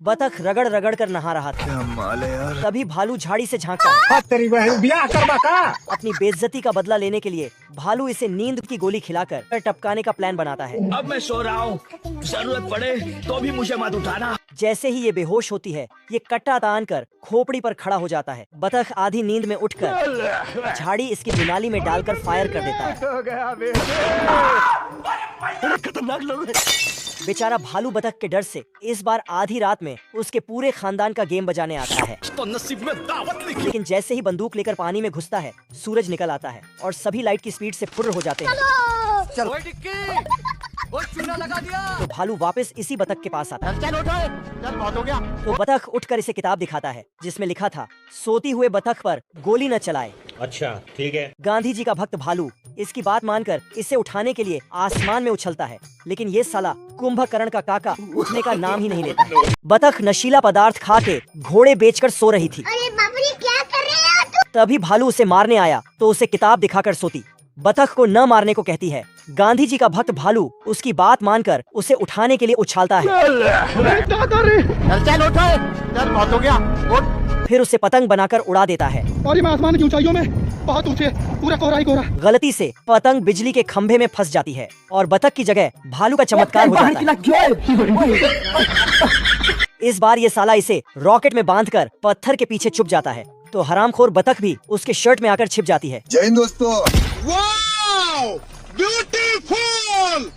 बतख रगड़ रगड़ कर नहा रहा था। क्या माल है यार। तभी भालू झाड़ी से झांका। तेरी बहन ब्याह करवा का। अपनी बेइज्जती का बदला लेने के लिए भालू इसे नींद की गोली खिलाकर टपकाने का प्लान बनाता है। अब मैं सो रहा हूँ, जरूरत पड़े तो भी मुझे मत उठाना। जैसे ही ये बेहोश होती है, ये कट्टा तान कर खोपड़ी पर खड़ा हो जाता है। बतख आधी नींद में उठकर झाड़ी इसकी दुनाली में डालकर फायर कर देता है। हो गया खतरनाक लोग हैं। बेचारा भालू बतख के डर से इस बार आधी रात में उसके पूरे खानदान का गेम बजाने आता है। तो नसीब में दावत लिखी। लेकिन जैसे ही बंदूक लेकर पानी में घुसता है, सूरज निकल आता है और सभी लाइट की स्पीड से फुर्र हो जाते हैं। ओए टिक्की, ओए चूना लगा दिया। तो भालू वापस इसी बतख के पास आता है। चल उठो, चल बहुत हो गया। तो बतख उठकर इसे किताब दिखाता है जिसमें लिखा था, सोती हुए बतख पर गोली न चलाए। अच्छा ठीक है। गांधी जी का भक्त भालू इसकी बात मानकर इसे उठाने के लिए आसमान में उछलता है, लेकिन ये साला कुंभकर्ण का काका उठने का नाम ही नहीं लेता। बतख नशीला पदार्थ खा के घोड़े बेचकर सो रही थी। अरे बाप रे, क्या कर रहे हो तुम? तभी भालू उसे मारने आया तो उसे किताब दिखाकर सोती। बतख को न मारने को कहती है। गांधी जी का भक्त भालू उसकी बात मानकर उसे उठाने के लिए उछालता है। चल उठो, चल बहुत हो गया। उठ। फिर उसे पतंग बनाकर उड़ा देता है। और मैं आसमान की ऊंचाइयों में बहुत ऊंचे, पूरा कोहरा ही कोहरा। गलती से पतंग बिजली के खंभे में फंस जाती है और बतख की जगह भालू का चमत्कार हो जाता है। इस बार ये साला इसे रॉकेट में बांधकर पत्थर के पीछे छुप जाता है, तो हरामखोर बतख भी उसके शर्ट में आकर छिप जाती है। जय हिंद दोस्तों। ब्यूटीफुल।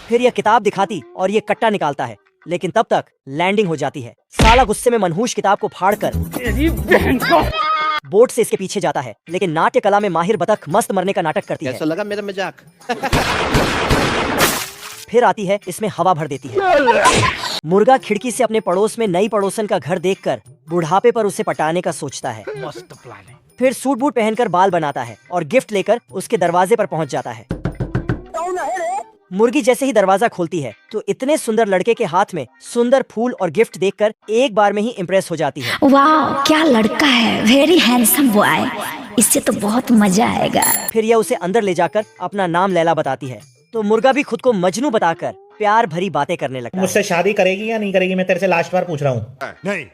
फिर यह किताब दिखाती और ये कट्टा निकालता है, लेकिन तब तक लैंडिंग हो जाती है। साला गुस्से में मनहूस किताब को फाड़कर बोट से इसके पीछे जाता है, लेकिन नाट्य कला में माहिर बतख मस्त मरने का नाटक करती है। कैसा लगा मेरा मजाक? फिर आती है, इसमें हवा भर देती है। मुर्गा खिड़की से अपने पड़ोस में नई पड़ोसन का घर देखकर बुढ़ापे पर उसे पटाने का सोचता है। मस्त प्लान है। फिर सूट बूट पहनकर बाल बनाता है और गिफ्ट लेकर उसके दरवाजे पर पहुंच जाता है। मुर्गी जैसे ही दरवाजा खोलती है तो इतने सुंदर लड़के के हाथ में सुंदर फूल और गिफ्ट देखकर एक बार में ही इम्प्रेस हो जाती है। वाह, क्या लड़का है, वेरी हैंडसम बॉय, इससे तो बहुत मजा आएगा। फिर यह उसे अंदर ले जाकर अपना नाम लैला बताती है, तो मुर्गा भी खुद को मजनू बताकर प्यार भरी बातें करने लगता है। मुझसे शादी करेगी या नहीं करेगी? मैं तेरे से लास्ट बार पूछ रहा हूँ। नहीं।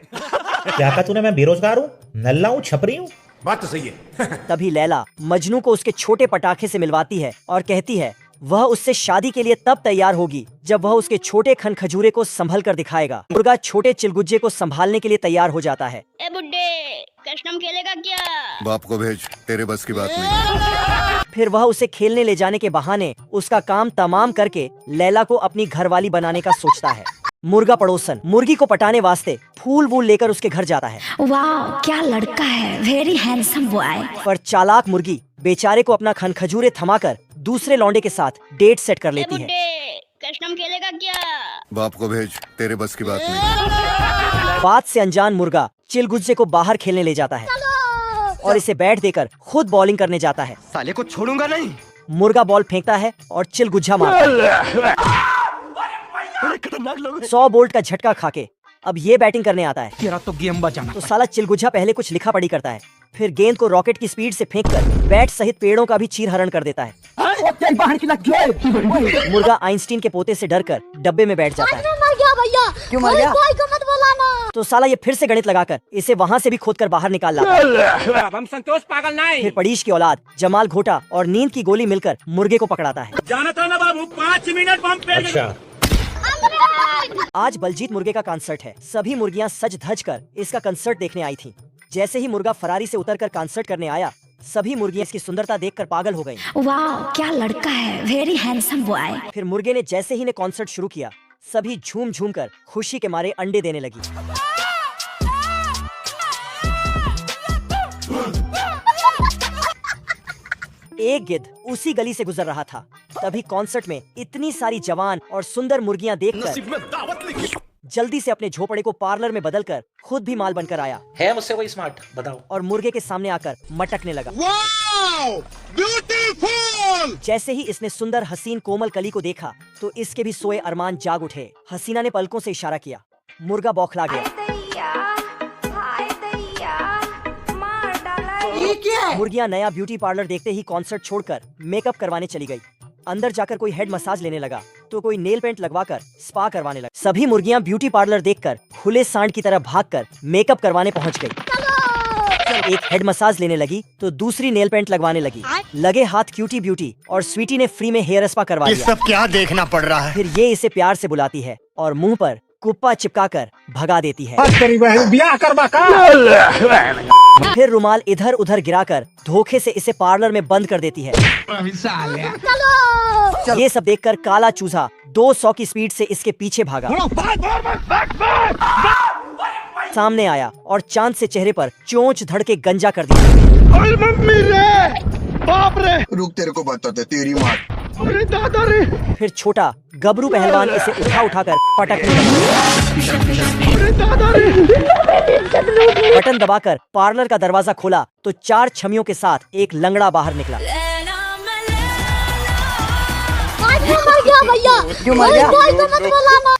क्या कहा तूने? मैं बेरोजगार हूँ, नल्ला हूँ, छपरी हूँ। बात तो सही है। तभी लैला मजनू को उसके छोटे पटाखे से मिलवाती है और कहती है वह उससे शादी के लिए तब तैयार होगी जब वह उसके छोटे खन खजूरे को संभल कर दिखाएगा। मुर्गा छोटे चिलगुज्जे को संभालने के लिए तैयार हो जाता है। ए बुड्ढे, कस्टम खेलेगा क्या? बाप को भेज, तेरे बस की बात नहीं। फिर वह उसे खेलने ले जाने के बहाने उसका काम तमाम करके लैला को अपनी घरवाली बनाने का सोचता है। मुर्गा पड़ोसन मुर्गी को पटाने वास्ते फूल वूल लेकर उसके घर जाता है। वाह, क्या लड़का है, वेरी हैंडसम बॉय। पर चालाक मुर्गी बेचारे को अपना खन खजूरे थमाकर दूसरे लौंडे के साथ डेट सेट कर ए लेती है। बुड्ढे, कस्टम खेलेगा क्या? बाप को भेज, तेरे बस की बात नहीं। बात से अनजान मुर्गा चिलगुज्जे को बाहर खेलने ले जाता है और इसे बैट देकर खुद बॉलिंग करने जाता है। साले को छोड़ूंगा नहीं। मुर्गा बॉल फेंकता है और चिलगुज्जा मारता है। खतरनाक लोग हैं। 100 बोल्ट का झटका खाके अब ये बैटिंग करने आता है। तेरा तो गेम बजाना। तो साला चिलगुज्जा पहले कुछ लिखा पढ़ी करता है, फिर गेंद को रॉकेट की स्पीड से फेंककर बैट सहित पेड़ों का भी चीर हरण कर देता है। मुर्गा आइंस्टीन के पोते से डरकर डब्बे में बैठ जाता है। मर गया भैया। क्यों मर गया? कोई को मत बुलाना। तो साला ये फिर से गणित लगाकर इसे वहाँ से भी खोदकर बाहर निकाल लाता है। हम संतोष पागल नहीं। फिर पड़ीश की औलाद जमाल घोटा और नींद की गोली मिलकर मुर्गे को पकड़ाता है। जाना था ना बाबू, 5 मिनट पंप पे। अच्छा आज बलजीत मुर्गे का कॉन्सर्ट है। सभी मुर्गियां सज धज कर इसका कंसर्ट देखने आई थीं। जैसे ही मुर्गा फरारी से उतरकर कॉन्सर्ट करने आया, सभी मुर्गियां इसकी सुंदरता देखकर पागल हो गईं। वाह, क्या लड़का है, वेरी हैंडसम बॉय। फिर मुर्गे ने जैसे ही ने कॉन्सर्ट शुरू किया, सभी झूम झूम कर खुशी के मारे अंडे देने लगी। एक गिद्ध उसी गली से गुजर रहा था। तभी कॉन्सर्ट में इतनी सारी जवान और सुंदर मुर्गियां देखकर नसीब में दावत लिखी। जल्दी से अपने झोपड़े को पार्लर में बदलकर खुद भी माल बनकर आया है मुझसे कोई स्मार्ट? बताओ। और मुर्गे के सामने आकर मटकने लगा। ब्यूटीफुल। जैसे ही इसने सुंदर हसीन कोमल कली को देखा तो इसके भी सोए अरमान जाग उठे। हसीना ने पलकों से इशारा किया। मुर्गा बौखला गया। मुर्गियां नया ब्यूटी पार्लर देखते ही कॉन्सर्ट छोड़कर मेकअप करवाने चली गई। अंदर जाकर कोई हेड मसाज लेने लगा तो कोई नेल पेंट लगवाकर स्पा करवाने लगा। सभी मुर्गियां ब्यूटी पार्लर देखकर खुले सांड की तरह भागकर मेकअप करवाने पहुंच गई। एक हेड मसाज लेने लगी तो दूसरी नेल पेंट लगवाने लगी। लगे हाथ क्यूटी ब्यूटी और स्वीटी ने फ्री में हेयर स्पा करवा दिया। सब क्या देखना पड़ रहा है? फिर ये इसे प्यार से बुलाती है और मुंह पर कुप्पा चिपकाकर भगा देती है। फिर रुमाल इधर उधर गिराकर धोखे से इसे पार्लर में बंद कर देती है। ये सब देखकर काला चूजा 200 की स्पीड से इसके पीछे भागा। सामने आया और चांद से चेहरे पर चोंच धड़ के गंजा कर दिया। रुक, तेरे को बताते तेरी माँ। फिर छोटा गबरू पहलवान इसे उठाकर पटकने लगा। बटन दबाकर पार्लर का दरवाजा खोला तो 4 छमियों के साथ एक लंगड़ा बाहर निकला। आज क्यों मर गया भैया? क्यों मर गया? कोई तो मत बोला ना।